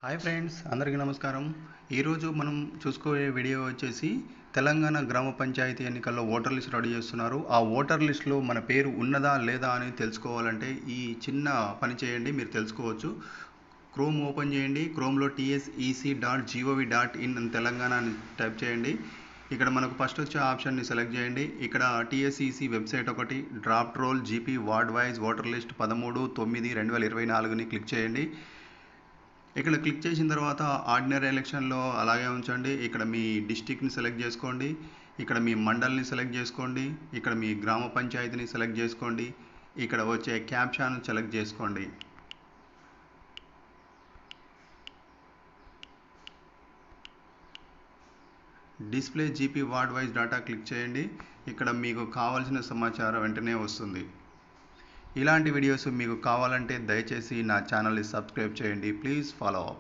Hi friends, అందరికీ నమస్కారం. ఈరోజు మనం చూసుకోే వీడియో వచ్చేసి తెలంగాణ గ్రామ పంచాయతీ ఎన్నికల్లో ఓటర్ లిస్ట్ రెడీ చేస్తున్నారు. ఆ ఓటర్ లిస్టులో మన పేరు ఉన్నదా లేదా అని తెలుసుకోవాలంటే ఈ చిన్న పని చేయండి, మీరు తెలుసుకోవచ్చు. క్రోమ్ ఓపెన్ చేయండి. క్రోమ్లో tsec.gov.in అని తెలంగాణ అని టైప్ చేయండి. ఇక్కడ మనకు ఫస్ట్ వచ్చే ఆప్షన్ని సెలెక్ట్ చేయండి. ఇక్కడ TSEC వెబ్సైట్ ఒకటి, draft roll GP ward wise voter list 13/9/2024ని క్లిక్ చేయండి. ఇక్కడ క్లిక్ చేసిన తర్వాత ఆర్డినరీ ఎలక్షన్లో అలాగే ఉంచండి. ఇక్కడ మీ డిస్టిక్ని సెలెక్ట్ చేసుకోండి, ఇక్కడ మీ మండల్ని సెలెక్ట్ చేసుకోండి, ఇక్కడ మీ గ్రామ పంచాయతీని సెలెక్ట్ చేసుకోండి, ఇక్కడ వచ్చే క్యాప్షాను సెలెక్ట్ చేసుకోండి. Display GP ward wise data click చేయండి. ఇక్కడ మీకు కావాల్సిన సమాచారం వెంటనే వస్తుంది. ఇలాంటి వీడియోస్ మీకు కావాలంటే దయచేసి నా ఛానల్ని సబ్స్క్రైబ్ చేయండి. Please follow up.